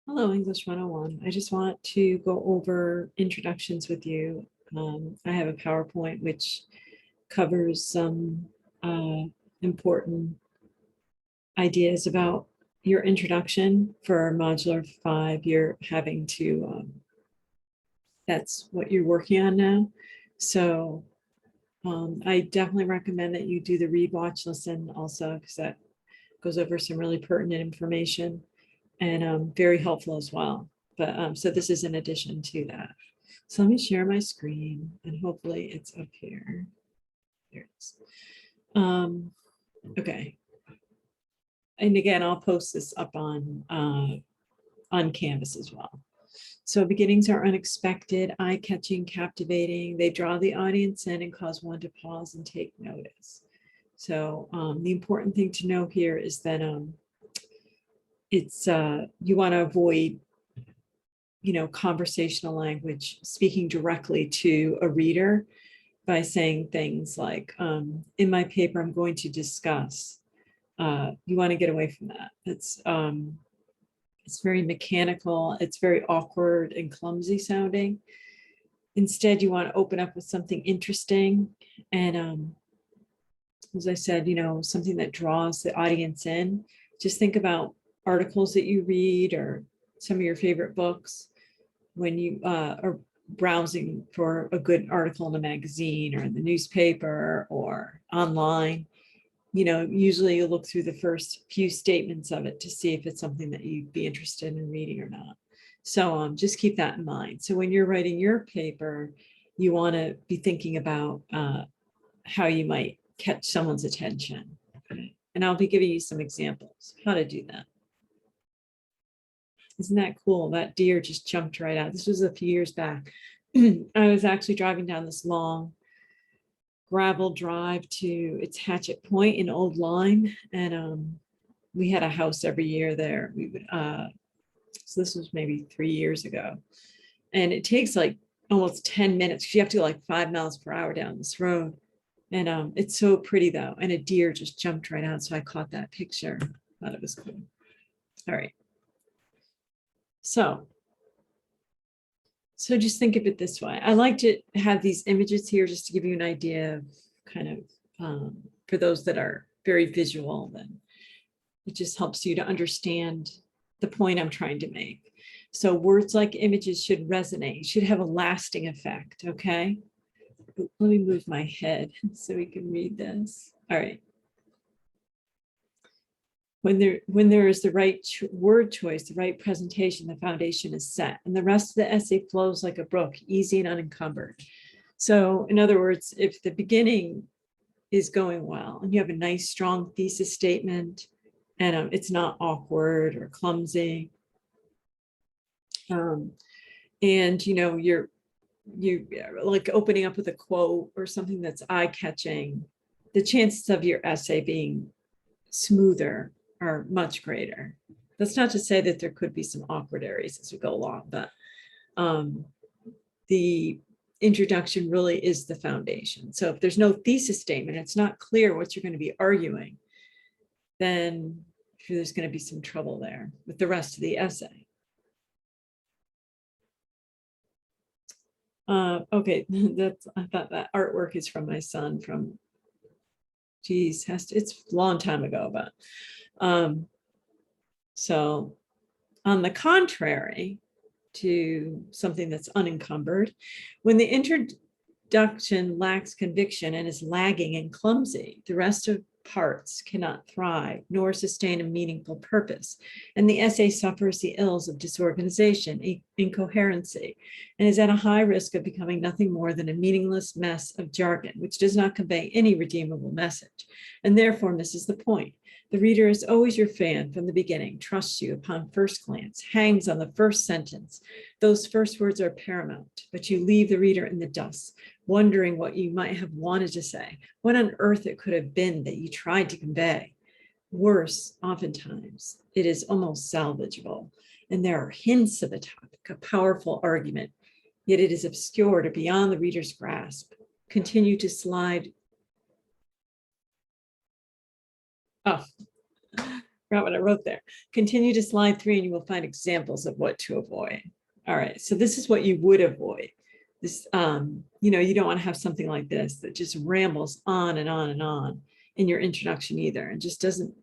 Hello, English 101. I just want to go over introductions with you. I have a PowerPoint which covers some important ideas about your introduction for Modular 5. You're having to, that's what you're working on now. So I definitely recommend that you do the read, watch, listen also, because that goes over some really pertinent information and very helpful as well. But so this is in addition to that. So let me share my screen and hopefully it's up here. There it is. Okay. And again, I'll post this up on Canvas as well. So beginnings are unexpected, eye-catching, captivating. They draw the audience in and cause one to pause and take notice. So the important thing to know here is that it's you want to avoid conversational language, speaking directly to a reader by saying things like, in my paper, I'm going to discuss. You want to get away from that. It's very mechanical. It's very awkward and clumsy sounding. Instead, you want to open up with something interesting. And as I said, something that draws the audience in. Just think about articles that you read or some of your favorite books when you are browsing for a good article in a magazine or in the newspaper or online. Usually you look through the first few statements of it to see if it's something that you'd be interested in reading or not. So just keep that in mind. So when you're writing your paper, you want to be thinking about how you might catch someone's attention. Okay. And I'll be giving you some examples how to do that. Isn't that cool? That deer just jumped right out. This was a few years back. I was actually driving down this long gravel drive to its Hatchet Point in Old Lyme. And we had a house every year there. We would, so this was maybe 3 years ago. And it takes like almost 10 minutes. You have to go like 5 miles per hour down this road. And it's so pretty though. And a deer just jumped right out. So I caught that picture. Thought it was cool. All right. So just think of it this way. I like to have these images here just to give you an idea of kind of, for those that are very visual, then it just helps you to understand the point I'm trying to make. So words like images should resonate, should have a lasting effect, okay? Let me move my head so we can read this. All right. When there is the right word choice, the right presentation, the foundation is set, and the rest of the essay flows like a brook, easy and unencumbered. So in other words, if the beginning is going well and you have a nice, strong thesis statement, and it's not awkward or clumsy, and you're like opening up with a quote or something that's eye-catching, the chances of your essay being smoother are much greater. That's not to say that there could be some awkward areas as we go along, but the introduction really is the foundation. So if there's no thesis statement, it's not clear what you're going to be arguing, then there's going to be some trouble there with the rest of the essay. Okay, I thought that artwork is from my son from, geez, it's a long time ago, but so on the contrary to something that's unencumbered, when the introduction lacks conviction and is lagging and clumsy, the rest of parts cannot thrive nor sustain a meaningful purpose, and the essay suffers the ills of disorganization, incoherency, and is at a high risk of becoming nothing more than a meaningless mess of jargon, which does not convey any redeemable message, and therefore misses the point. The reader is always your fan from the beginning, trusts you upon first glance, hangs on the first sentence. Those first words are paramount, but you leave the reader in the dust, wondering what you might have wanted to say, what on earth it could have been that you tried to convey. Worse, oftentimes, it is almost salvageable, and there are hints of a topic, a powerful argument, yet it is obscured or beyond the reader's grasp. Continue to slide. Oh, forgot what I wrote there. Continue to slide 3 and you will find examples of what to avoid. All right, so this is what you would avoid. This, you don't want to have something like this that just rambles on and on and on in your introduction either, and just doesn't,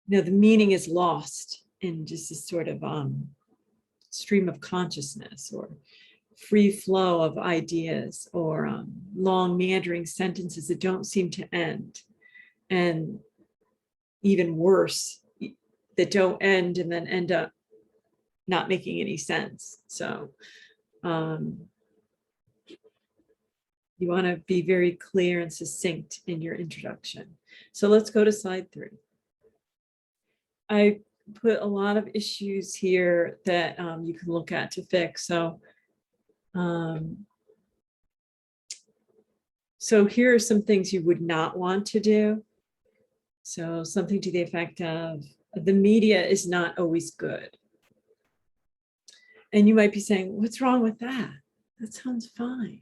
the meaning is lost in just this sort of stream of consciousness or free flow of ideas or long meandering sentences that don't seem to end. And even worse, that don't end and then end up not making any sense. So you want to be very clear and succinct in your introduction. So let's go to slide 3. I put a lot of issues here that you can look at to fix. So here are some things you would not want to do. So something to the effect of, the media is not always good. And you might be saying, what's wrong with that? That sounds fine.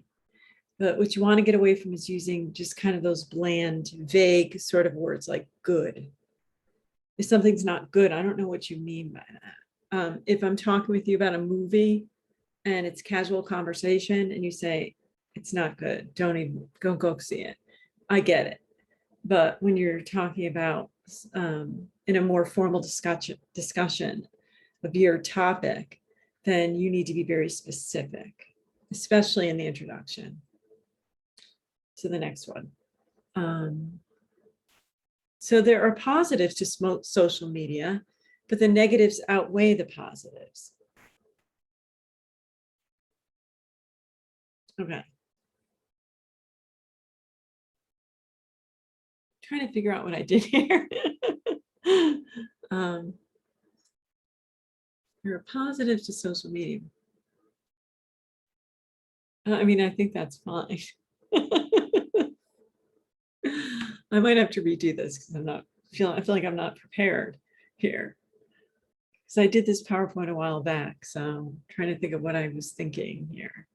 But what you want to get away from is using just kind of those bland, vague sort of words like good. If something's not good, I don't know what you mean by that. If I'm talking with you about a movie and it's casual conversation and you say, it's not good, don't go see it. I get it. But when you're talking about in a more formal discussion of your topic, then you need to be very specific, especially in the introduction. So the next one. So there are positives to social media, but the negatives outweigh the positives. Okay. Trying to figure out what I did here. There are positives to social media. I mean, I think that's fine. I might have to redo this because I feel like I'm not prepared here. Because I did this PowerPoint a while back, so I'm trying to think of what I was thinking here.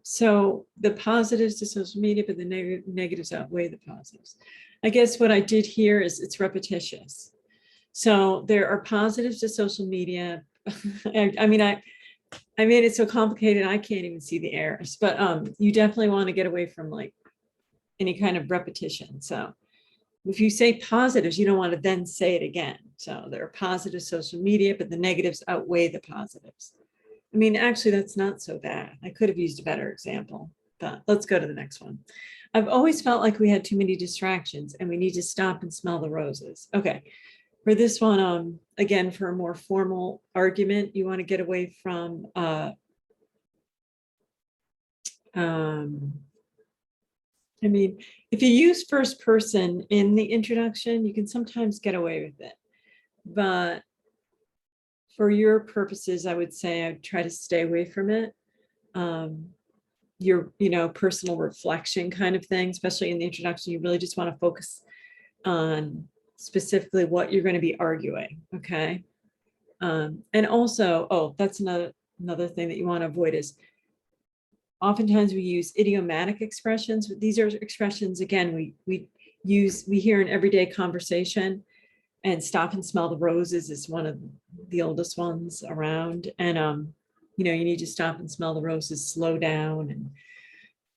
So the positives to social media, but the negatives outweigh the positives. I guess what I did here is it's repetitious. So there are positives to social media. I made it so complicated I can't even see the errors, but you definitely want to get away from like any kind of repetition. So if you say positives, you don't want to then say it again. So there are positive social media, but the negatives outweigh the positives. I mean, actually, that's not so bad. I could have used a better example, but let's go to the next one. I've always felt like we had too many distractions and we need to stop and smell the roses. Okay, for this one, again, for a more formal argument, you want to get away from I mean, if you use first person in the introduction, you can sometimes get away with it. But for your purposes, I would say I'd try to stay away from it. Your, personal reflection kind of thing, especially in the introduction, you really just want to focus on specifically what you're going to be arguing. Okay. And also, that's another thing that you want to avoid is oftentimes we use idiomatic expressions. These are expressions, again, we hear in everyday conversation, and stop and smell the roses is one of the oldest ones around. And, you need to stop and smell the roses, slow down, and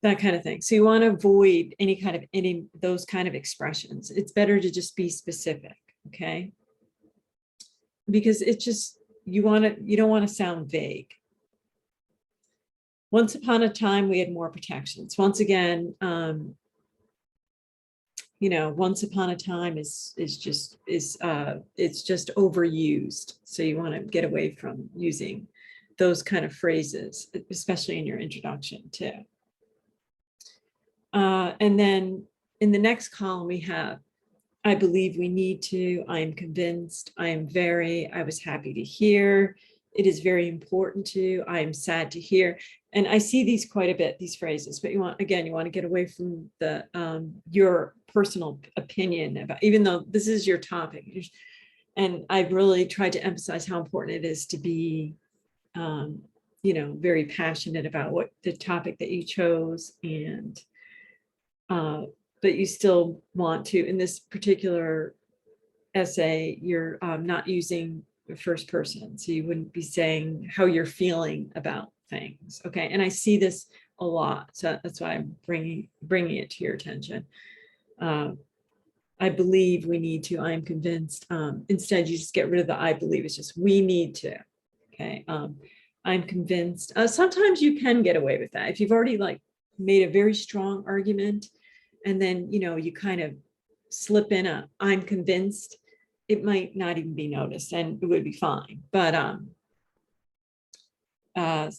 that kind of thing. So you want to avoid any those kind of expressions. It's better to just be specific, okay? Because it's just, you don't want to sound vague. Once upon a time, we had more protections. Once again, once upon a time it's just overused. So you want to get away from using those kind of phrases, especially in your introduction too. And then in the next column, we have, I believe we need to, I am convinced, I am very, I was happy to hear, it is very important to, I am sad to hear. And I see these quite a bit, these phrases, but you want to get away from the your personal opinion about, even though this is your topic. And I've really tried to emphasize how important it is to be, very passionate about what the topic that you chose, and But you still want to, in this particular essay, you're not using the first person. So you wouldn't be saying how you're feeling about things. Okay. And I see this a lot. So that's why I'm bringing it to your attention. I believe we need to, I'm convinced. Instead, you just get rid of the I believe. It's just we need to. Okay. I'm convinced. Sometimes you can get away with that. If you've already like made a very strong argument and then, you know, you kind of slip in a I'm convinced, it might not even be noticed and it would be fine. But if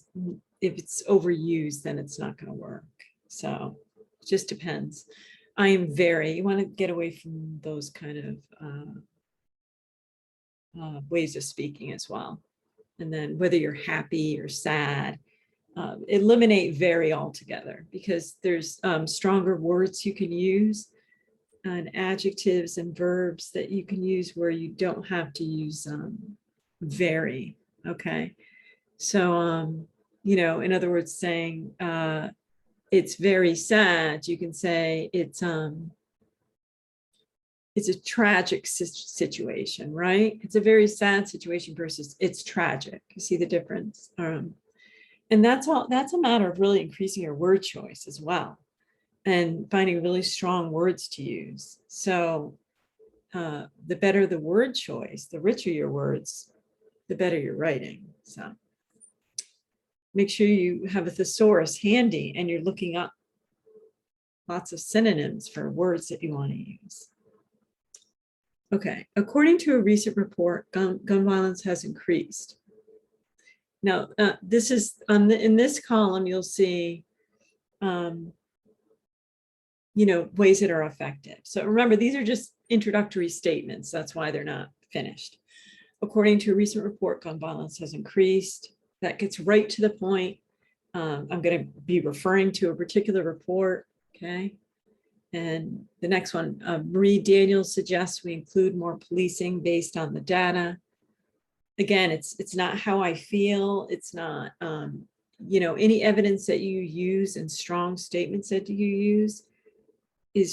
it's overused, then it's not going to work. So it just depends. I am you want to get away from those kind of ways of speaking as well. And then whether you're happy or sad, eliminate very altogether, because there's stronger words you can use and adjectives and verbs that you can use where you don't have to use very. Okay. So, you know, in other words, saying it's very sad, you can say it's a tragic situation, right? It's a very sad situation versus it's tragic. You see the difference? And that's a matter of really increasing your word choice as well and finding really strong words to use. So the better the word choice, the richer your words, the better your writing. So make sure you have a thesaurus handy and you're looking up lots of synonyms for words that you want to use. Okay, according to a recent report, gun violence has increased. Now, this is in this column, you'll see you know, ways that are effective. So remember, these are just introductory statements. That's why they're not finished. According to a recent report, gun violence has increased. That gets right to the point. I'm going to be referring to a particular report. Okay. And the next one, Marie Daniels suggests we include more policing based on the data. Again, it's not how I feel. It's not, you know, any evidence that you use and strong statements that you use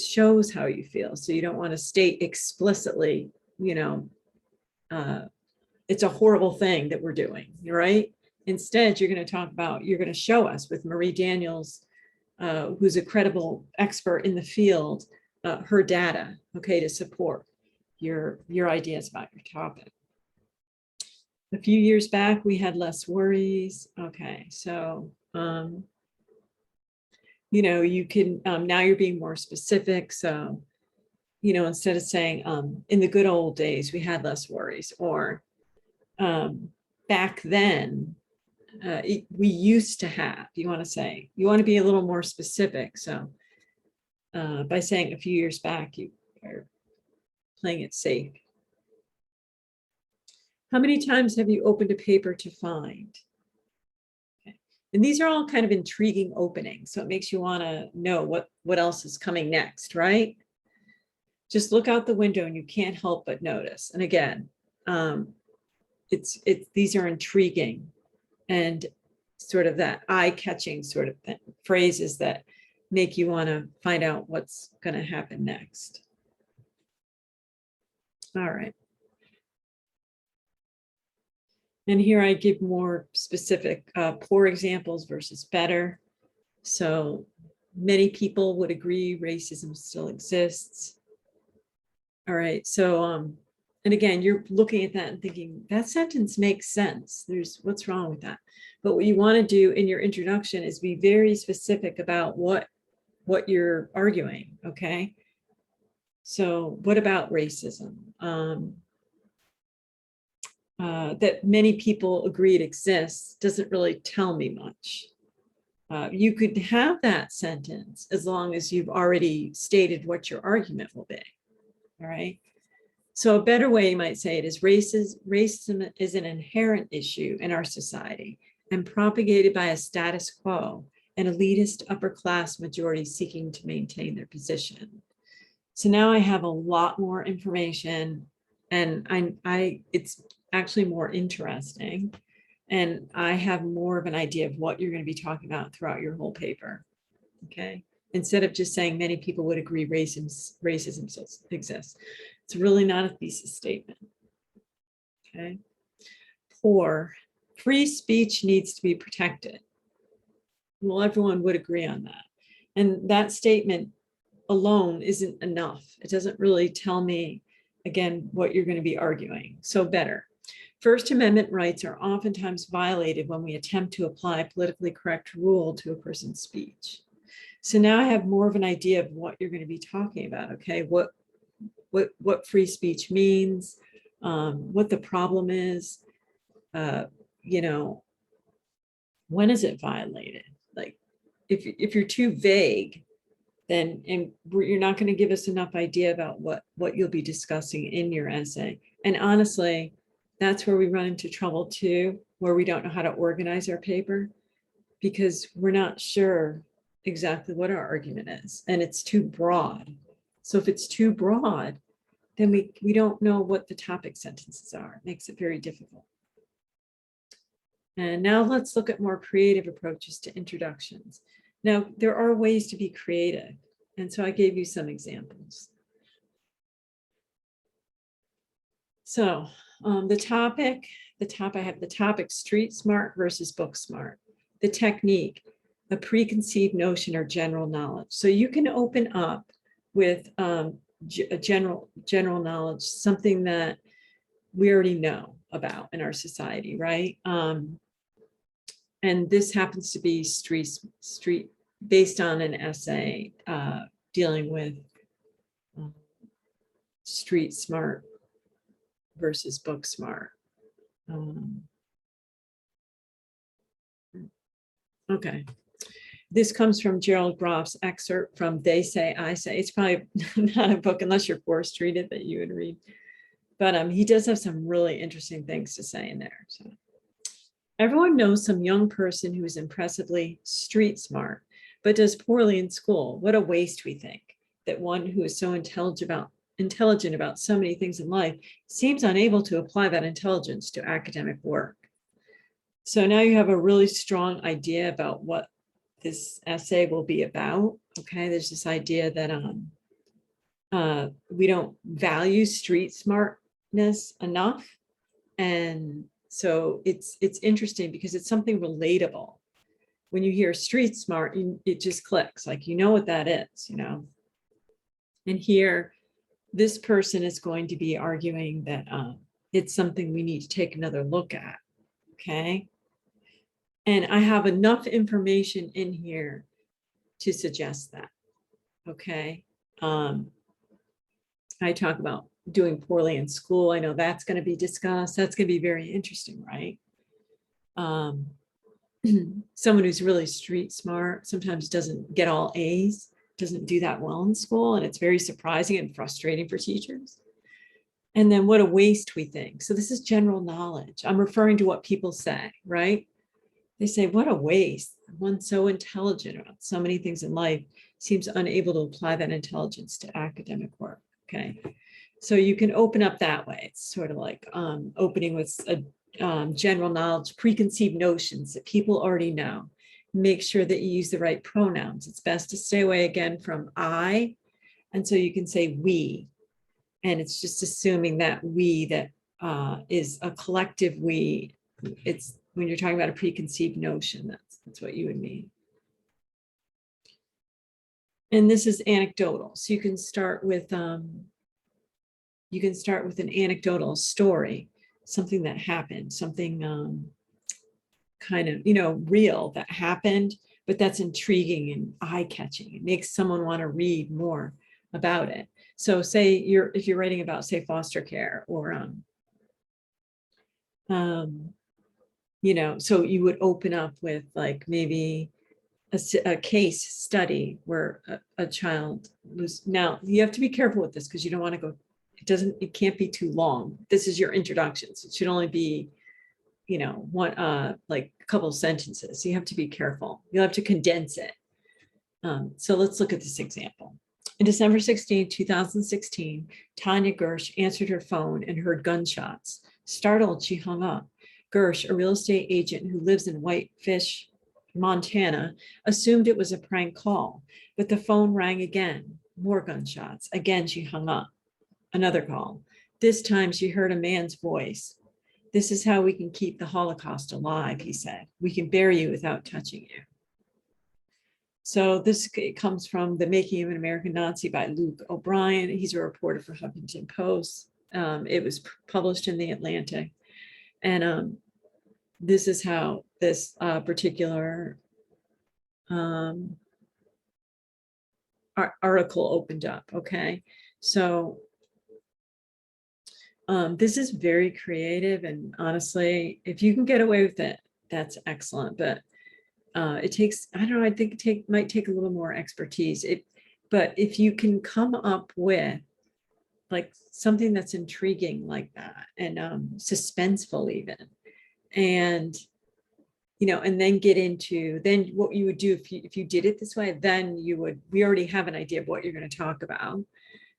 shows how you feel. So you don't want to state explicitly, you know, it's a horrible thing that we're doing, right? Instead, you're going to talk about, you're going to show us with Marie Daniels, who's a credible expert in the field, her data, okay, to support your ideas about your topic. A few years back, we had less worries. Okay, so you know, you can, now you're being more specific. So, you know, instead of saying, in the good old days, we had less worries, or back then, we used to have, you want to be a little more specific. So by saying a few years back, you are playing it safe. How many times have you opened a paper to find? And these are all kind of intriguing openings. So it makes you want to know what else is coming next, right? Just look out the window and you can't help but notice. And again, these are intriguing and sort of that eye-catching sort of phrases that make you want to find out what's going to happen next. All right. And here I give more specific poor examples versus better. So many people would agree racism still exists. All right, so and again, you're looking at that and thinking that sentence makes sense. What's wrong with that? But what you want to do in your introduction is be very specific about what you're arguing. Okay. So what about racism? That many people agree it exists doesn't really tell me much. You could have that sentence as long as you've already stated what your argument will be. All right. So a better way you might say it is racism is an inherent issue in our society and propagated by a status quo, an elitist upper class majority seeking to maintain their position. So now I have a lot more information, and it's actually more interesting, and I have more of an idea of what you're going to be talking about throughout your whole paper. Okay. instead of just saying many people would agree racism exists. It's really not a thesis statement. Okay. 4, free speech needs to be protected. Well, everyone would agree on that. And that statement alone isn't enough. It doesn't really tell me, again, what you're going to be arguing. So better. First Amendment rights are oftentimes violated when we attempt to apply a politically correct rule to a person's speech. So now I have more of an idea of what you're going to be talking about. Okay, what free speech means, what the problem is, you know, when is it violated? Like, if you're too vague, then you're not going to give us enough idea about what you'll be discussing in your essay. And honestly, that's where we run into trouble too, where we don't know how to organize our paper because we're not sure exactly what our argument is, and it's too broad. So if it's too broad, then we don't know what the topic sentences are. It makes it very difficult. And now let's look at more creative approaches to introductions. Now, there are ways to be creative. And so I gave you some examples. So the topic, I have the topic street smart versus book smart. The technique, a preconceived notion or general knowledge. So you can open up with general knowledge, something that we already know about in our society, right? And this happens to be street based on an essay dealing with street smart versus book smart. Okay. This comes from Gerald Groff's excerpt from They Say, I Say. It's probably not a book unless you're forced to read it that you would read. But he does have some really interesting things to say in there. So everyone knows some young person who is impressively street smart, but does poorly in school. What a waste, we think, that one who is so intelligent about so many things in life seems unable to apply that intelligence to academic work. So now you have a really strong idea about what this essay will be about. Okay, there's this idea that we don't value street smartness enough. And so it's interesting because it's something relatable. When you hear street smart, it just clicks, like, you know what that is, you know. And here, this person is going to be arguing that it's something we need to take another look at, okay? And I have enough information in here to suggest that, okay? I talk about doing poorly in school. I know that's going to be discussed. That's going to be very interesting, right? Someone who's really street smart sometimes doesn't get all A's, doesn't do that well in school, and it's very surprising and frustrating for teachers. And then what a waste, we think. So this is general knowledge. I'm referring to what people say, right? They say, what a waste. One so intelligent about so many things in life seems unable to apply that intelligence to academic work, okay? So you can open up that way. It's sort of like opening with a general knowledge, preconceived notions that people already know. Make sure that you use the right pronouns. It's best to stay away again from I. And so you can say we. And it's just assuming that we, that is a collective we. It's when you're talking about a preconceived notion, that's what you would mean. And this is anecdotal. So you can start with an anecdotal story, something that happened, something kind of, you know, real that happened, but that's intriguing and eye-catching. It makes someone want to read more about it. So say if you're writing about, say, foster care or you know, so you would open up with like maybe a case study where a child was, now you have to be careful with this because you don't want to go, it can't be too long. This is your introduction. So it should only be, you know, like a couple of sentences. You have to be careful. You'll have to condense it. So let's look at this example. In December 16, 2016, Tanya Gersh answered her phone and heard gunshots. Startled, she hung up. Gersh, a real estate agent who lives in Whitefish, Montana, assumed it was a prank call, but the phone rang again. More gunshots. Again, she hung up. Another call. This time she heard a man's voice. This is how we can keep the Holocaust alive, he said. We can bury you without touching you. So this comes from The Making of an American Nazi by Luke O'Brien. He's a reporter for Huffington Post. It was published in The Atlantic. And this is how this particular article opened up, okay? So this is very creative, and honestly, if you can get away with it, that's excellent. But it takes, I don't know, I think it might take a little more expertise. But if you can come up with like something that's intriguing like that, and suspenseful even, and and then get into then what you would do if you did it this way, then we already have an idea of what you're going to talk about,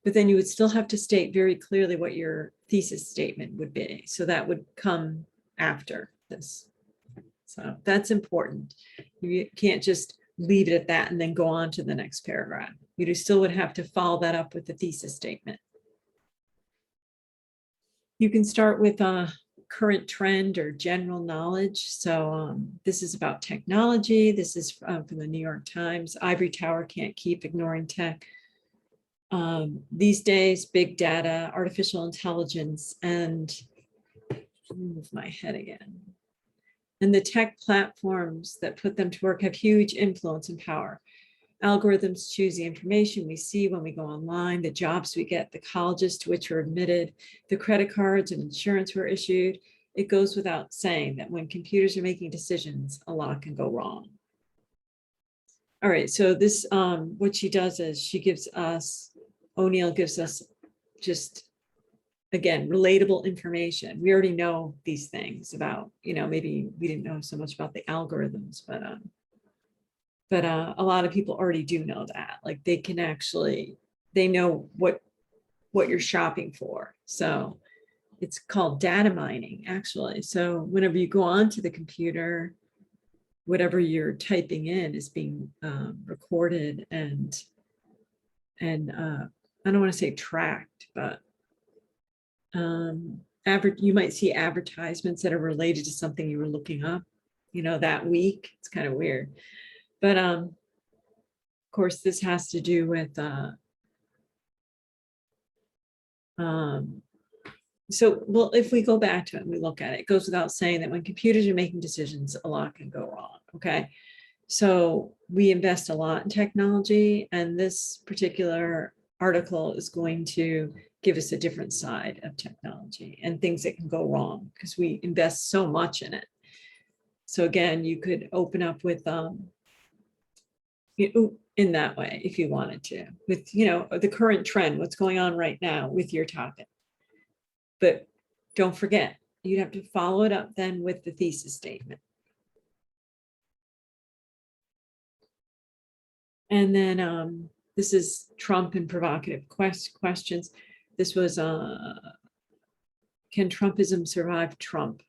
but then you would still have to state very clearly what your thesis statement would be. So that would come after this. So that's important. You can't just leave it at that and then go on to the next paragraph. You still would have to follow that up with the thesis statement. You can start with current trend or general knowledge. So this is about technology. This is from the New York Times. Ivory Tower can't keep ignoring tech. These days, big data, artificial intelligence, and move my head again. And the tech platforms that put them to work have huge influence and power. Algorithms choose the information we see when we go online, the jobs we get, the colleges to which we're admitted, the credit cards and insurance we're issued. It goes without saying that when computers are making decisions, a lot can go wrong. All right, so this, what she does is she gives us, O'Neill gives us just, again, relatable information. We already know these things about, maybe we didn't know so much about the algorithms, but a lot of people already do know that. Like they can actually, they know what you're shopping for. So it's called data mining, actually. So whenever you go onto the computer, whatever you're typing in is being recorded and I don't want to say tracked, but you might see advertisements that are related to something you were looking up, that week. It's kind of weird. But of course, this has to do with well, if we go back to it and we look at it, it goes without saying that when computers are making decisions, a lot can go wrong. Okay. So we invest a lot in technology, and this particular article is going to give us a different side of technology and things that can go wrong because we invest so much in it. So again, you could open up with in that way if you wanted to, with the current trend, what's going on right now with your topic. But don't forget, you'd have to follow it up then with the thesis statement. And then this is Trump and provocative questions. This was can Trumpism survive Trump?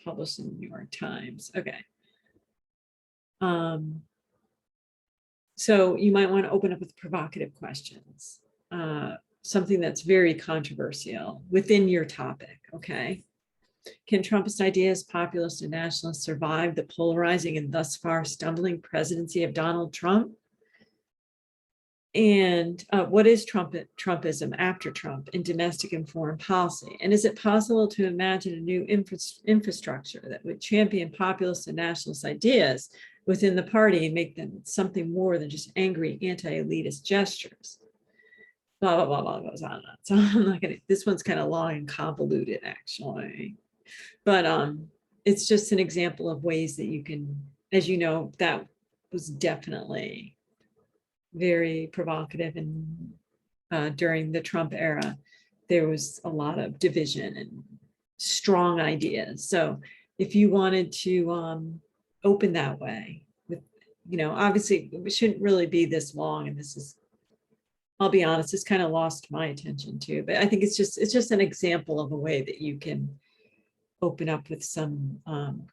Published in the New York Times. Okay. So you might want to open up with provocative questions, something that's very controversial within your topic, okay? Can Trumpist ideas, populists and nationalists survive the polarizing and thus far stumbling presidency of Donald Trump? And what is Trumpism after Trump in domestic and foreign policy? And is it possible to imagine a new infrastructure that would champion populist and nationalist ideas within the party and make them something more than just angry anti-elitist gestures? Blah, blah, blah, blah, goes on and on. So I'm not gonna, this one's kind of long and convoluted actually. But it's just an example of ways that you can, as you know, that was definitely very provocative, and during the Trump era, there was a lot of division and strong ideas. So if you wanted to open that way, with obviously it shouldn't really be this long, and this is, I'll be honest, it's kind of lost my attention too. But I think it's just an example of a way that you can open up with some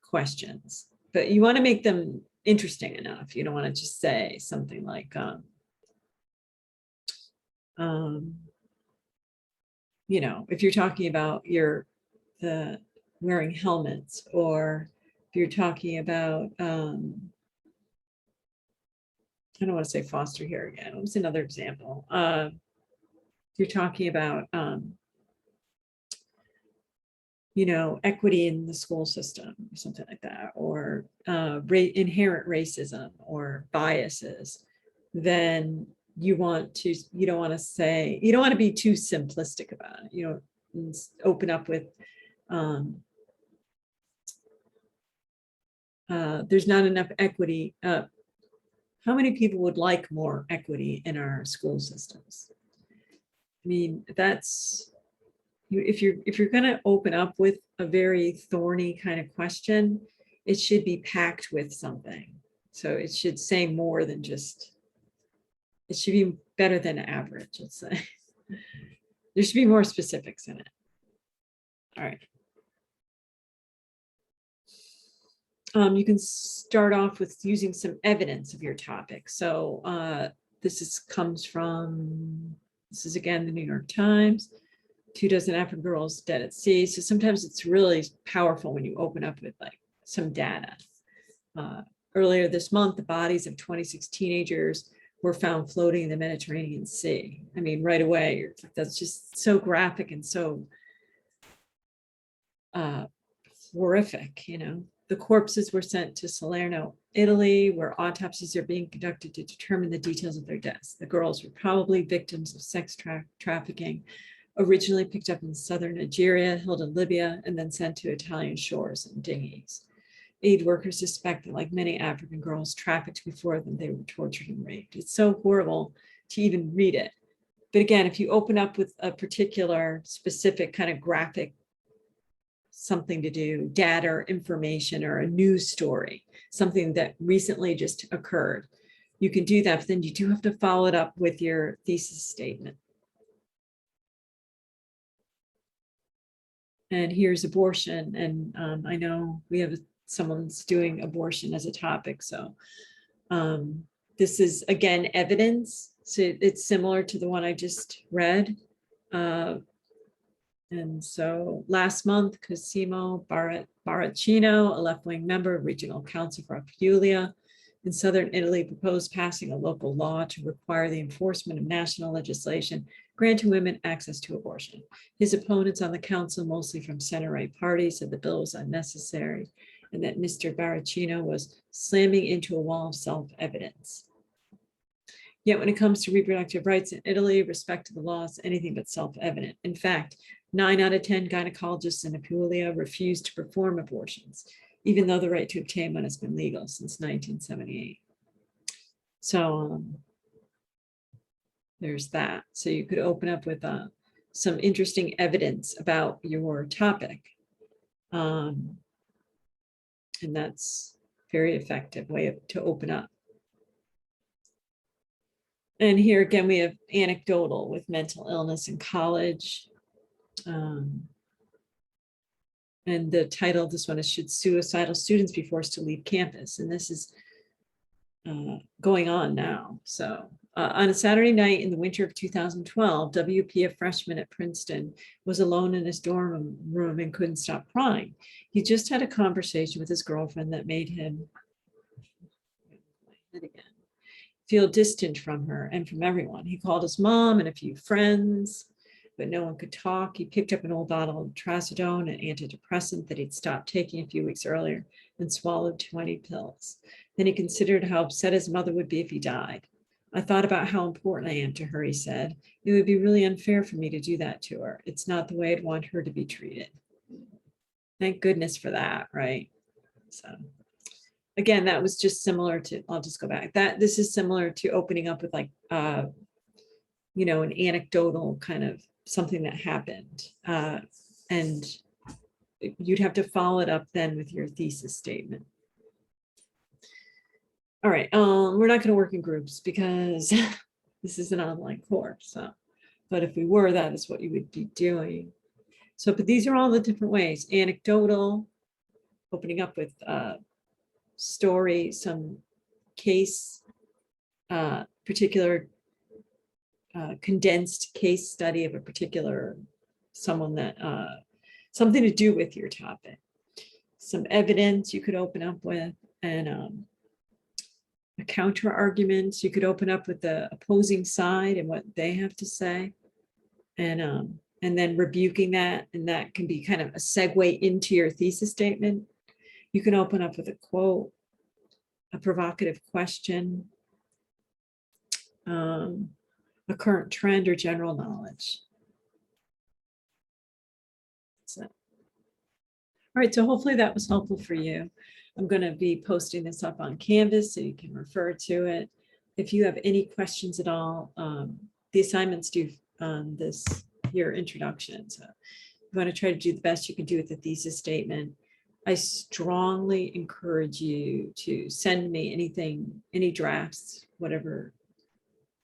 questions, but you want to make them interesting enough. You don't want to just say something like, you know, if you're talking about the wearing helmets, or if you're talking about, I don't want to say foster here again. What's another example? If you're talking about, you know, equity in the school system or something like that, or inherent racism or biases, then you don't want to say, you don't want to be too simplistic about it. You know, open up with, there's not enough equity. How many people would like more equity in our school systems? I mean, that's, if you're going to open up with a very thorny kind of question, it should be packed with something. So it should say more than just, it should be better than average, let's say. There should be more specifics in it. All right. You can start off with using some evidence of your topic. So comes from, this is again, the New York Times. 2 dozen African girls dead at sea. So sometimes it's really powerful when you open up with like some data. Earlier this month, the bodies of 26 teenagers were found floating in the Mediterranean Sea. I mean, right away, that's just so graphic and so horrific, you know. The corpses were sent to Salerno, Italy, where autopsies are being conducted to determine the details of their deaths. The girls were probably victims of sex trafficking, originally picked up in southern Nigeria, held in Libya, and then sent to Italian shores in dinghies. Aid workers suspect that, like many African girls trafficked before them, they were tortured and raped. It's so horrible to even read it. But again, if you open up with a particular specific kind of graphic something to do, data or information or a news story, something that recently just occurred, you can do that, but then you do have to follow it up with your thesis statement. And here's abortion. And I know we have someone's doing abortion as a topic. So this is, again, evidence. So it's similar to the one I just read. And so last month, Cosimo Baracchino, a left-wing member of Regional Council for Apulia in southern Italy, proposed passing a local law to require the enforcement of national legislation granting women access to abortion. His opponents on the council, mostly from center-right parties, said the bill was unnecessary and that Mr. Baracchino was slamming into a wall of self-evidence. Yet when it comes to reproductive rights in Italy, respect to the law is anything but self-evident. In fact, 9 out of 10 gynecologists in Apulia refuse to perform abortions, even though the right to obtain one has been legal since 1978. So there's that. So you could open up with some interesting evidence about your topic. And that's a very effective way to open up. And here again, we have anecdotal with mental illness in college. And the title of this one is, Should Suicidal Students Be Forced to Leave Campus? And this is going on now. So on a Saturday night in the winter of 2012, WP, a freshman at Princeton, was alone in his dorm room and couldn't stop crying. He just had a conversation with his girlfriend that made him feel distant from her and from everyone. He called his mom and a few friends, but no one could talk. He picked up an old bottle of trazodone, an antidepressant that he'd stopped taking a few weeks earlier, and swallowed 20 pills. Then he considered how upset his mother would be if he died. I thought about how important I am to her, he said. It would be really unfair for me to do that to her. It's not the way I'd want her to be treated. Thank goodness for that, right? So again, that was just similar to, I'll just go back. This is similar to opening up with like, you know, an anecdotal kind of something that happened. And you'd have to follow it up then with your thesis statement. All right, we're not going to work in groups because this is an online course. So, but if we were, that is what you would be doing. So, but these are all the different ways: anecdotal, opening up with story, some case, particular condensed case study of a particular someone that, something to do with your topic. Some evidence you could open up with, and a counter argument. You could open up with the opposing side and what they have to say, and then rebuking that, and that can be kind of a segue into your thesis statement. You can open up with a quote, a provocative question, a current trend or general knowledge. So, all right, so hopefully that was helpful for you. I'm going to be posting this up on Canvas so you can refer to it. If you have any questions at all, the assignments due on this, your introduction. So you want to try to do the best you can do with the thesis statement. I strongly encourage you to send me anything, any drafts, whatever,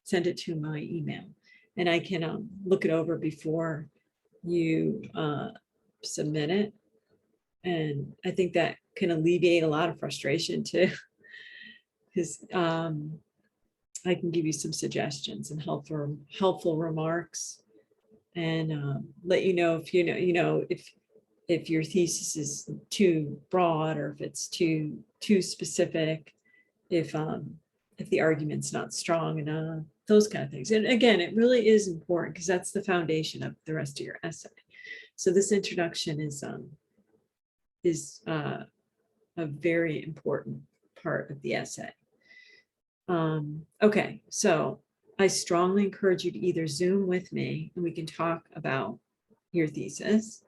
send it to my email, and I can look it over before you submit it. And I think that can alleviate a lot of frustration too, because I can give you some suggestions and helpful remarks, and let you know if if your thesis is too broad, or if it's too specific, if the argument's not strong enough, those kind of things. And again, it really is important because that's the foundation of the rest of your essay. So this introduction is a very important part of the essay. Okay, so I strongly encourage you to either Zoom with me and we can talk about your thesis,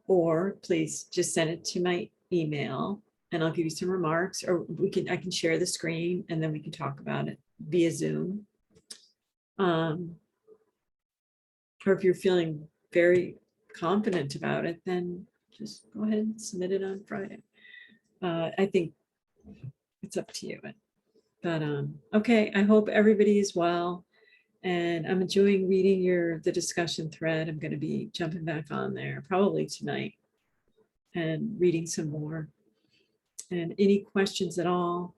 or please just send it to my email and I'll give you some remarks, or I can share the screen and then we can talk about it via Zoom. Or if you're feeling very confident about it, then just go ahead and submit it on Friday. I think it's up to you. But okay, I hope everybody is well. And I'm enjoying reading the discussion thread. I'm going to be jumping back on there probably tonight and reading some more. And any questions at all,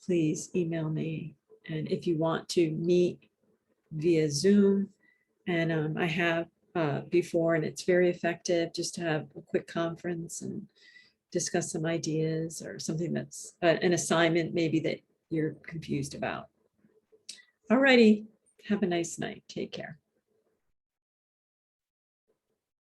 please email me. And if you want to meet via Zoom, and I have before, and it's very effective just to have a quick conference and discuss some ideas or something that's an assignment maybe that you're confused about. All righty, have a nice night. Take care.